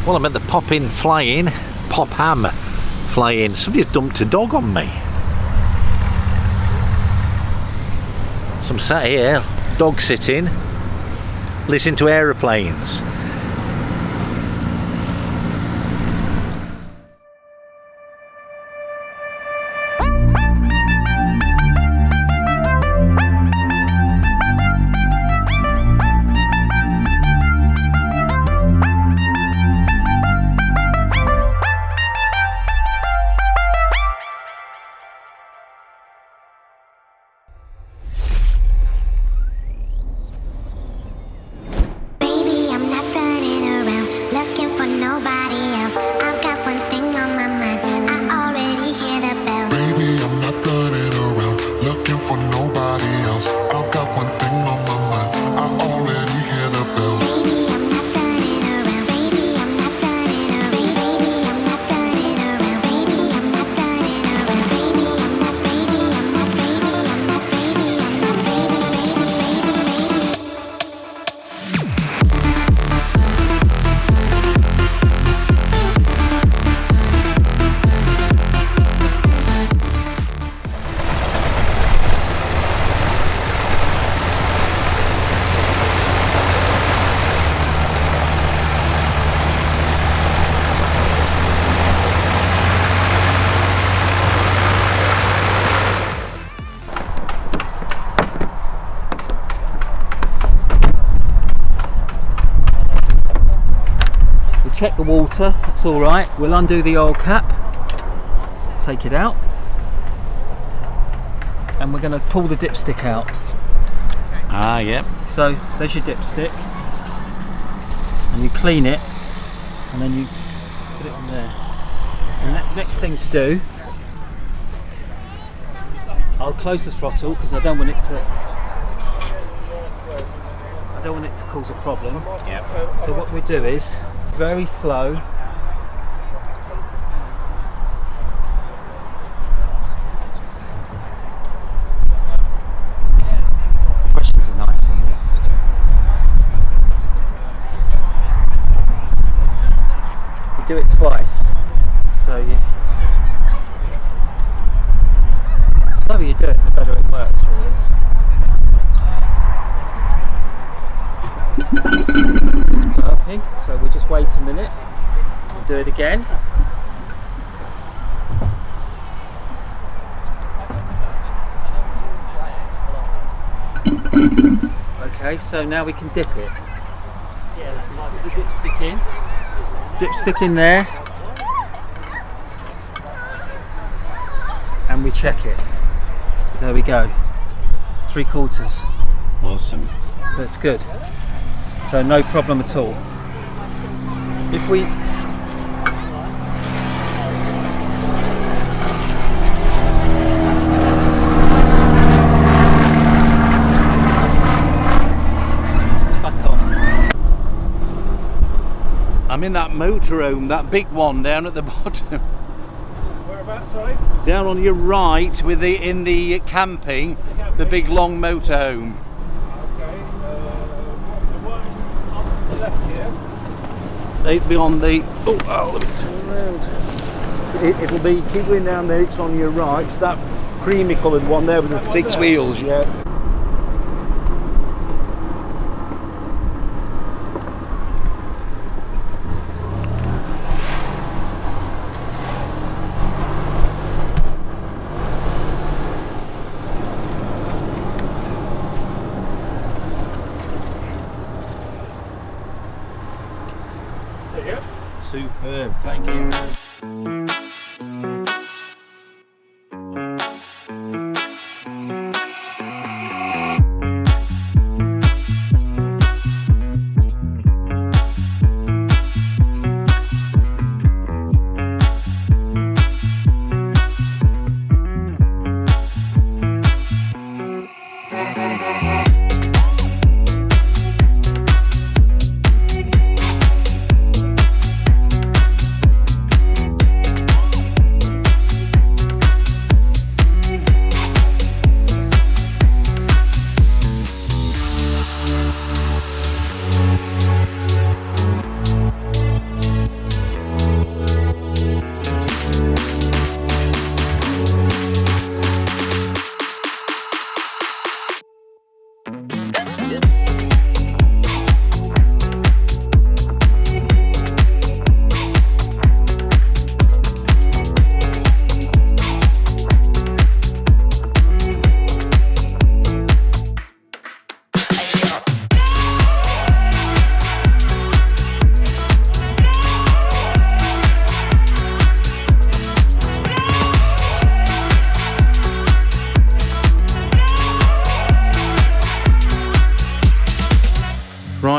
Well, I'm at the Popham Fly-in, Popham Fly-in. Somebody's dumped a dog on me. So I'm sat here, dog sitting, listening to aeroplanes. Check the water, it's alright. We'll undo the oil cap, take it out, and we're going to pull the dipstick out. Ah, yep. So there's your dipstick, and you clean it, and then you put it on there. And the next thing to do, I'll close the throttle because I don't want it to cause a problem. Yep. So what we do is very slow. Compressions are nice on this. You do it twice. So the slower you do it, the better it works, really. So we'll just wait a minute, we'll do it again. Okay, so now we can dip it. Put the dipstick in there, and we check it. There we go, 3/4. Awesome. So that's good. So no problem at all. If we back on. I'm in that motorhome, that big one down at the bottom. Whereabouts, sorry? Down on your right, with in the camping, the big long motorhome. They'd be on the. Oh, let me turn around. It'll be, keep going down there, it's on your right. It's that creamy coloured one there with the 6 wheels, yeah. Superb, thank you.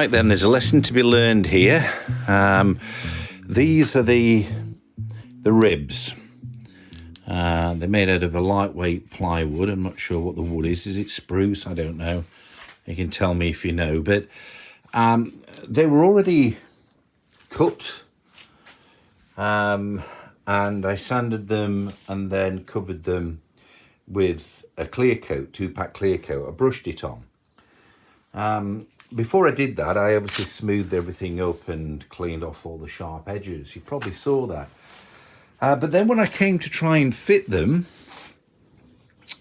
Right then, there's a lesson to be learned here. These are the ribs. They're made out of a lightweight plywood. I'm not sure what the wood is. Is it spruce? I don't know. You can tell me if you know. But they were already cut. And I sanded them and then covered them with a clear coat, 2-pack clear coat. I brushed it on. Before I did that, I obviously smoothed everything up and cleaned off all the sharp edges. You probably saw that. But then when I came to try and fit them,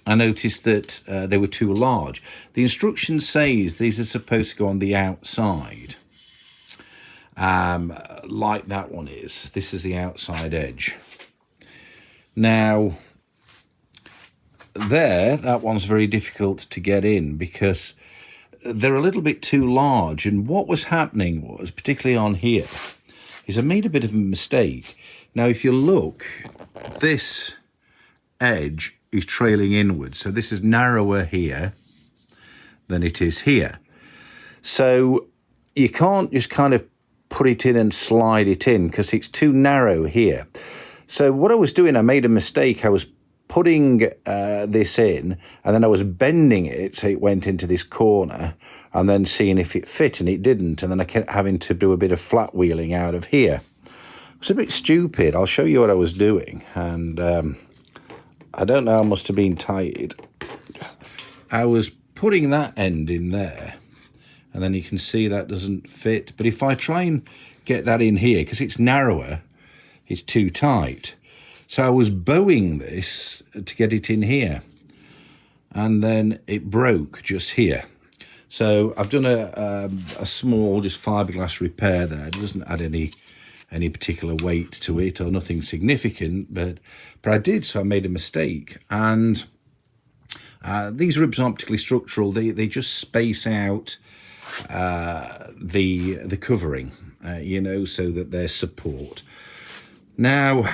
I noticed that they were too large. The instruction says these are supposed to go on the outside, like that one is. This is the outside edge. Now, that one's very difficult to get in because they're a little bit too large. And what was happening was, particularly on here, is I made a bit of a mistake. Now, if you look, this edge is trailing inwards. So this is narrower here than it is here. So you can't just kind of put it in and slide it in because it's too narrow here. So what I was doing, I made a mistake. I was putting this in and then I was bending it so it went into this corner and then seeing if it fit, and it didn't, and then I kept having to do a bit of flat wheeling out of here. It was a bit stupid. I'll show you what I was doing, and I don't know, I must have been tired. I was putting that end in there and then you can see that doesn't fit, but if I try and get that in here, because it's narrower, it's too tight. So I was bowing this to get it in here, and then it broke just here. So I've done a small, just fiberglass repair there. It doesn't add any particular weight to it or nothing significant, but I did, so I made a mistake. And these ribs aren't particularly structural. They just space out the covering, you know, so that there's support. Now,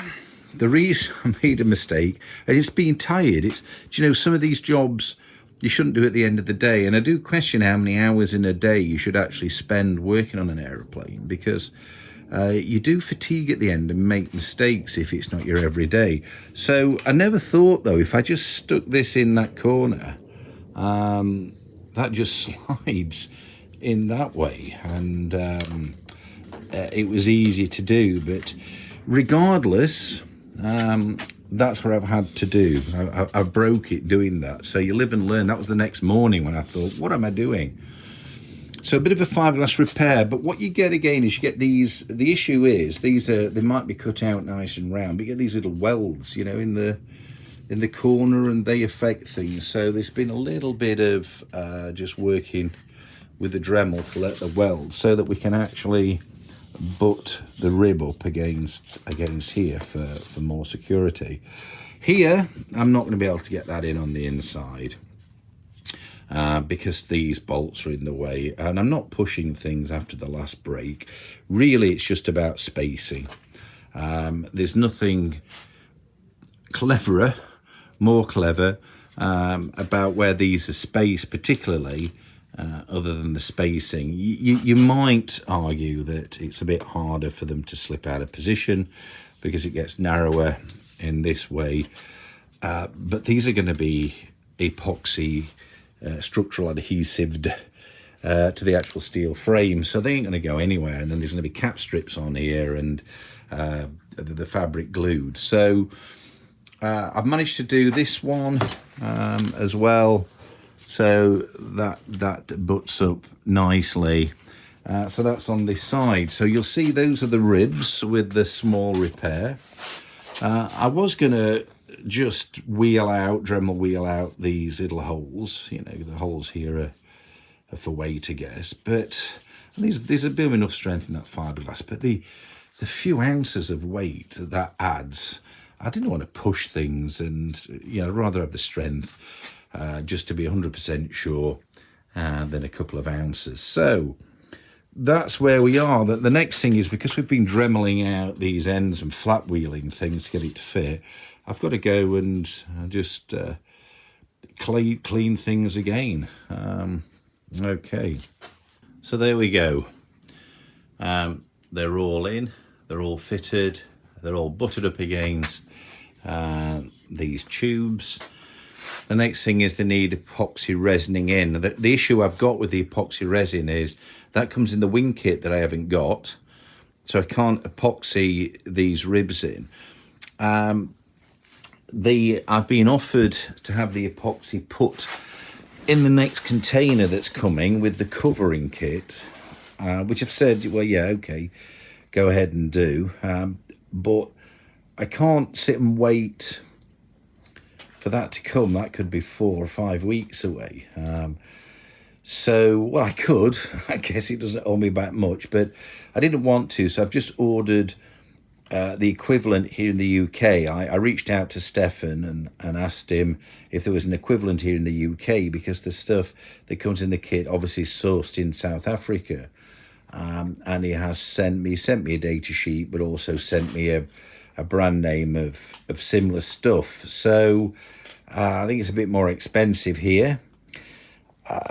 the reason I made a mistake, and it's being tired, do you know, some of these jobs you shouldn't do at the end of the day, and I do question how many hours in a day you should actually spend working on an aeroplane, because you do fatigue at the end and make mistakes if it's not your everyday. So I never thought, though, if I just stuck this in that corner, that just slides in that way, and it was easy to do. But regardless, that's what I've had to do. I broke it doing that. So you live and learn. That was the next morning when I thought, what am I doing? So a bit of a fiberglass repair, but what you get again is you get these, the issue is they might be cut out nice and round, but you get these little welds, you know, in the corner, and they affect things. So there's been a little bit of just working with the Dremel to let the weld so that we can actually butt the rib up against here for more security. Here, I'm not going to be able to get that in on the inside because these bolts are in the way, and I'm not pushing things after the last break. Really, it's just about spacing. There's nothing more clever about where these are spaced, particularly other than the spacing. You might argue that it's a bit harder for them to slip out of position because it gets narrower in this way, but these are going to be epoxy structural adhesive to the actual steel frame, so they ain't going to go anywhere. And then there's going to be cap strips on here and the fabric glued. So I've managed to do this one as well, so that butts up nicely. So that's on this side. So you'll see those are the ribs with the small repair. I was going to just Dremel wheel out these little holes. You know, the holes here are for weight, I guess. But there's a bit of enough strength in that fiberglass. But the few ounces of weight that adds, I didn't want to push things, and you know, I'd rather have the strength just to be 100% sure than a couple of ounces. So that's where we are. The next thing is, because we've been dremeling out these ends and flat wheeling things to get it to fit, I've got to go and just clean things again. Okay. So there we go. They're all in, they're all fitted, they're all buttered up against these tubes. The next thing is they need epoxy resining in. The issue I've got with the epoxy resin is that comes in the wing kit that I haven't got, so I can't epoxy these ribs in. I've been offered to have the epoxy put in the next container that's coming with the covering kit, which I've said, well, yeah, okay, go ahead and do. But I can't sit and wait for that to come. That could be 4 or 5 weeks away. So, well, I could. I guess it doesn't hold me back much, but I didn't want to, so I've just ordered the equivalent here in the UK. I reached out to Stefan and asked him if there was an equivalent here in the UK, because the stuff that comes in the kit obviously is sourced in South Africa. And he has sent me a data sheet, but also sent me a brand name of similar stuff. So I think it's a bit more expensive here.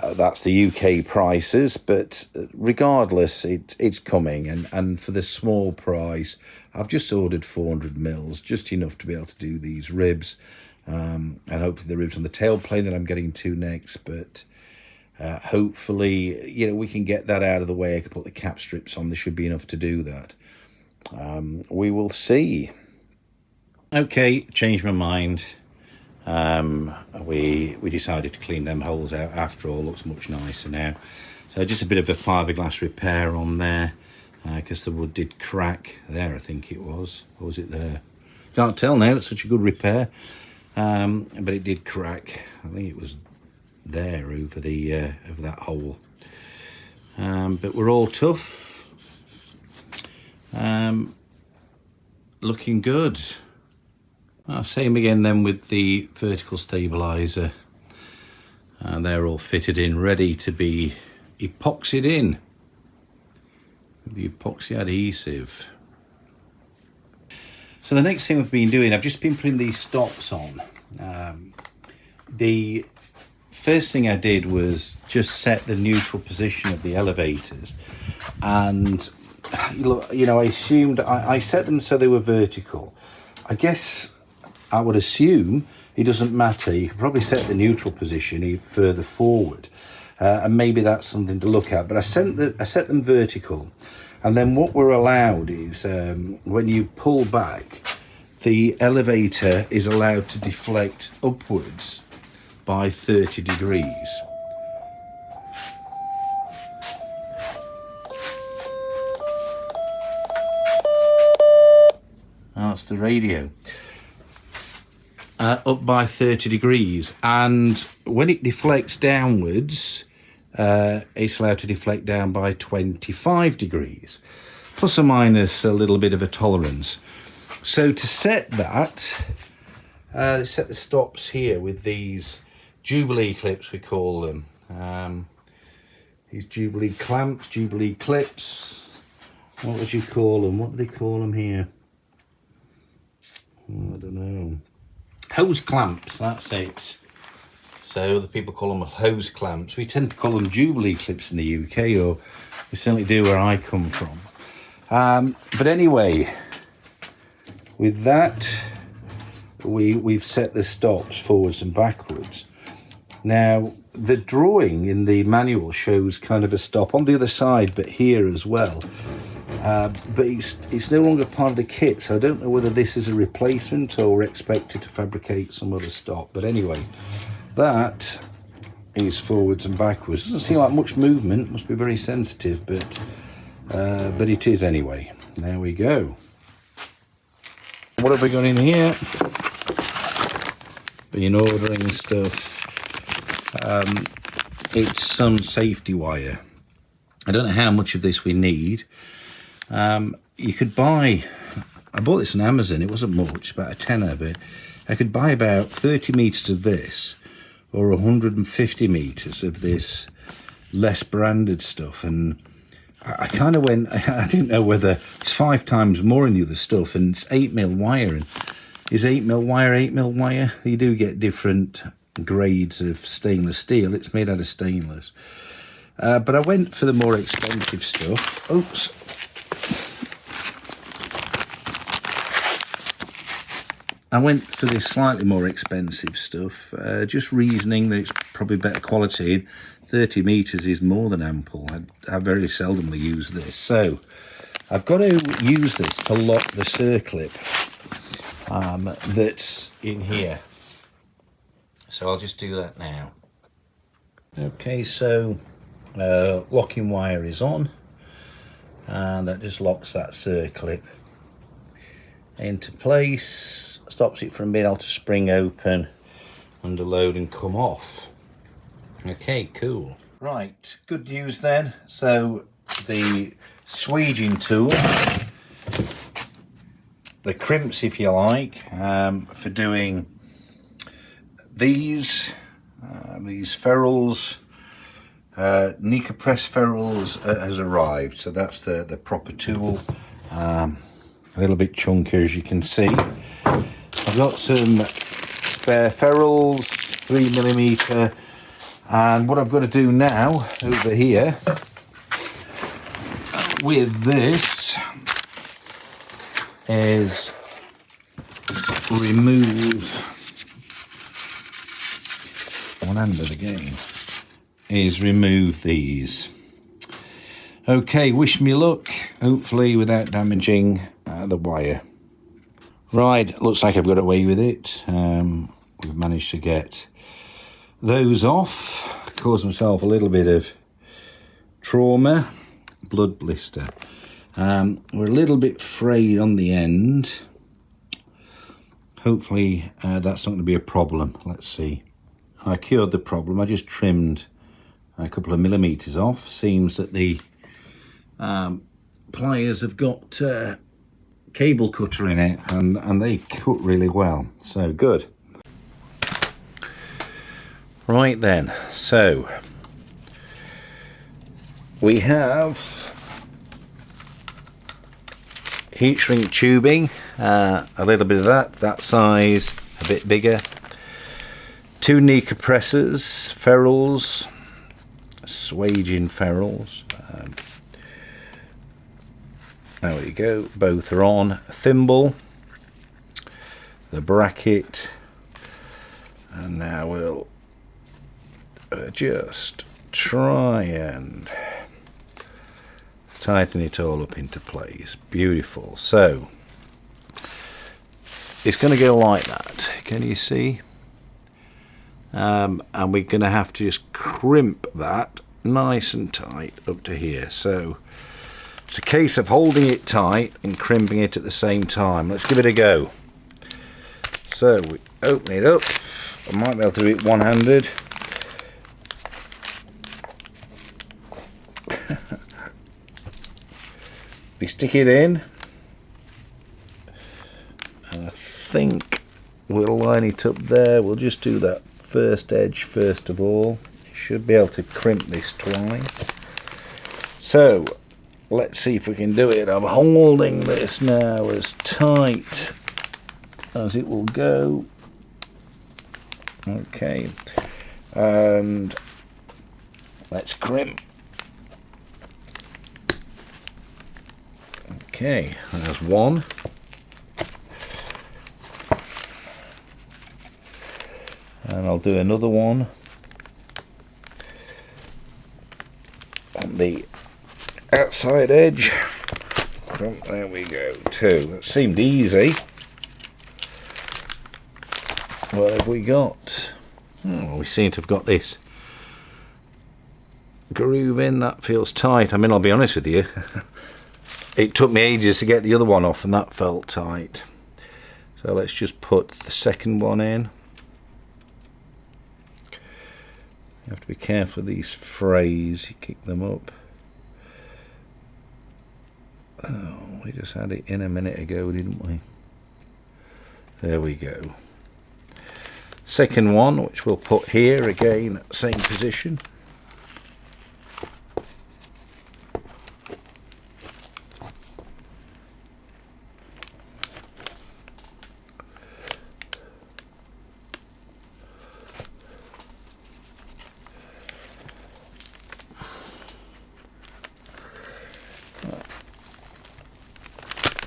That's the UK prices, but regardless, it's coming, and for the small price, I've just ordered 400 mils, just enough to be able to do these ribs, and hopefully the ribs on the tailplane that I'm getting to next. But hopefully, you know, we can get that out of the way. I can put the cap strips on. There should be enough to do that. We will see. Okay, changed my mind. We decided to clean them holes out after all. Looks much nicer now. So just a bit of a fiberglass repair on there, because the wood did crack there, I think it was. Or was it there? Can't tell now, it's such a good repair. But it did crack. I think it was there over that hole. But we're all tough. Looking good. Same again then with the vertical stabilizer. They're all fitted in, ready to be epoxied in with the epoxy adhesive. So the next thing we've been doing, I've just been putting these stops on. The first thing I did was just set the neutral position of the elevators, and you know, I assumed I set them so they were vertical. I guess I would assume it doesn't matter. You could probably set the neutral position further forward, and maybe that's something to look at. But I set them vertical, and then what we're allowed is when you pull back, the elevator is allowed to deflect upwards by 30 degrees. That's the radio. Up by 30 degrees, and when it deflects downwards, it's allowed to deflect down by 25 degrees, plus or minus a little bit of a tolerance. So to set that, set the stops here with these Jubilee clips, we call them. These Jubilee clamps, Jubilee clips. What would you call them? What do they call them here? Oh, I don't know. Hose clamps, that's it. So the people call them hose clamps. We tend to call them Jubilee clips in the UK, or we certainly do where I come from. But anyway, with that, we've set the stops forwards and backwards. Now, the drawing in the manual shows kind of a stop on the other side, but here as well. But it's no longer part of the kit, so I don't know whether this is a replacement or we're expected to fabricate some other stop. But anyway, that is forwards and backwards. Doesn't seem like much movement, must be very sensitive, but it is anyway. There we go. What have we got in here? Been ordering stuff. It's some safety wire. I don't know how much of this we need. You could buy, I bought this on Amazon, it wasn't much, about a tenner, but I could buy about 30 metres of this or 150 metres of this less branded stuff, and I kind of went, I didn't know whether it's 5 times more in the other stuff, and it's 8mm wire, and is 8mm wire 8mm wire? You do get different grades of stainless steel. It's made out of stainless. But I went for the more expensive stuff. Oops. I went for this slightly more expensive stuff, just reasoning that it's probably better quality. And 30 metres is more than ample. I very seldomly use this. So I've got to use this to lock the circlip that's in here. So I'll just do that now. Okay, so locking wire is on, and that just locks that circlip into place. Stops it from being able to spring open, under load and come off. Okay, cool. Right, good news then. So the swaging tool, the crimps if you like, for doing these ferrules, Nika press ferrules has arrived. So that's the proper tool. A little bit chunky as you can see. I've got some spare ferrules, 3mm, and what I've got to do now over here with this is remove one end of the game, is remove these. Okay, wish me luck, hopefully without damaging the wire. Right, looks like I've got away with it. We've managed to get those off. Caused myself a little bit of trauma, blood blister. We're a little bit frayed on the end. Hopefully that's not going to be a problem. Let's see. I cured the problem. I just trimmed a couple of millimeters off. Seems that the pliers have got cable cutter in it, and they cut really well, so good. Right then, so we have heat shrink tubing, a little bit of that size, a bit bigger, 2 Nika presses, ferrules, swaging ferrules. There we go, both are on. A thimble, the bracket, and now we'll just try and tighten it all up into place. Beautiful. So it's going to go like that. Can you see? And we're going to have to just crimp that nice and tight up to here. So it's a case of holding it tight and crimping it at the same time. Let's give it a go. So we open it up. I might be able to do it one-handed. We stick it in, and I think we'll line it up there. We'll just do that first edge first of all. Should be able to crimp this twice. So let's see if we can do it. I'm holding this now as tight as it will go. Okay, and let's crimp. Okay, there's one. And I'll do another one on the outside edge. There we go, 2. That seemed easy. What have we got? Oh, we seem to have got this groove in. That feels tight. I mean, I'll be honest with you. It took me ages to get the other one off, and that felt tight. So let's just put the second one in. You have to be careful of these frays. You kick them up. Oh, we just had it in a minute ago, didn't we? There we go. Second one, which we'll put here again, same position.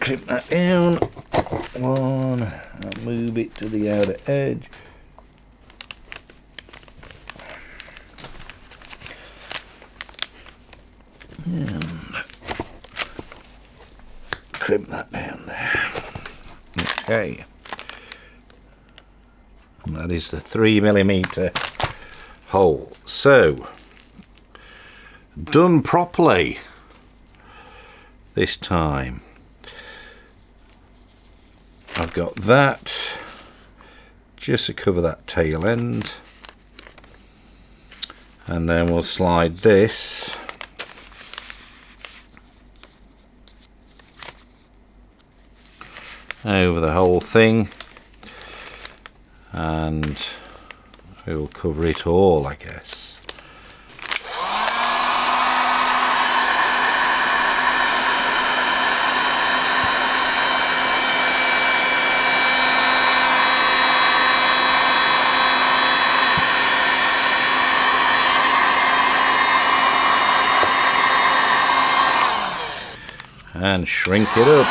crimp that down. One, I'll move it to the outer edge. And crimp that down there. Okay. And that is the 3mm hole. So, done properly this time. I've got that just to cover that tail end, and then we'll slide this over the whole thing, and we'll cover it all, I guess. And shrink it up.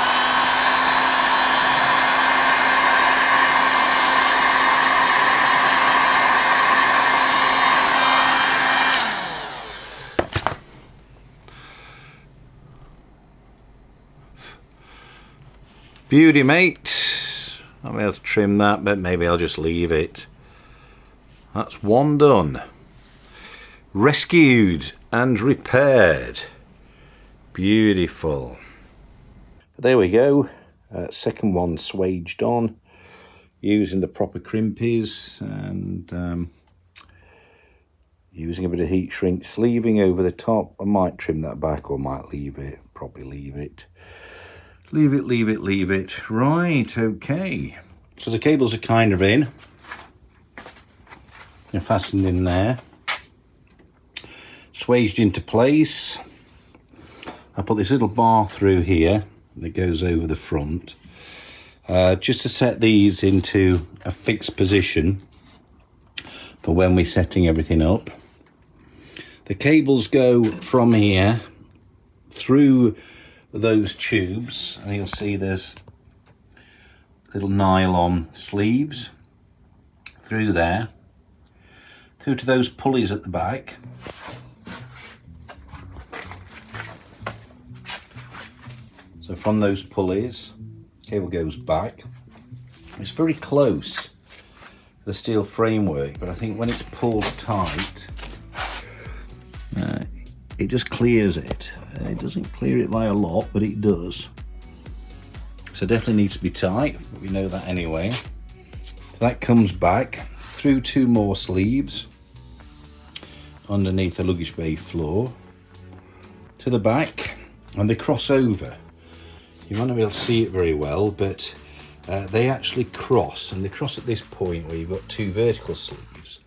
Beauty, mate. I'll be able to trim that, but maybe I'll just leave it. That's one done. Rescued and repaired. Beautiful. There we go. Second one swaged on using the proper crimpies and using a bit of heat shrink sleeving over the top. I might trim that back or might leave it. Probably leave it. Leave it. Right, okay. So the cables are kind of in. They're fastened in there. Swaged into place. I put this little bar through here that goes over the front, just to set these into a fixed position for when we're setting everything up. The cables go from here through those tubes, and you'll see there's little nylon sleeves through there, through to those pulleys at the back. So from those pulleys, cable goes back. It's very close to the steel framework, but I think when it's pulled tight, it just clears it. It doesn't clear it by a lot, but it does. So definitely needs to be tight, but we know that anyway. So that comes back through two more sleeves underneath the luggage bay floor to the back, and they cross over. You might not be able to see it very well, but they actually cross, and they cross at this point where you've got two vertical sleeves.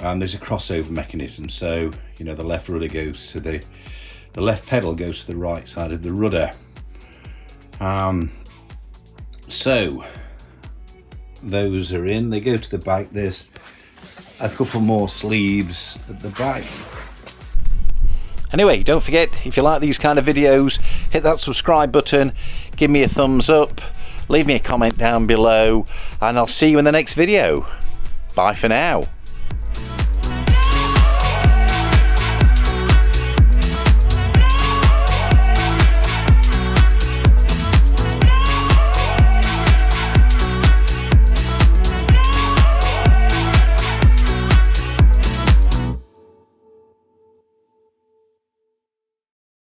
And there's a crossover mechanism, so you know the left rudder goes to the left pedal goes to the right side of the rudder. So those are in, they go to the back. There's a couple more sleeves at the back. Anyway, don't forget, if you like these kind of videos, hit that subscribe button, give me a thumbs up, leave me a comment down below, and I'll see you in the next video. Bye for now.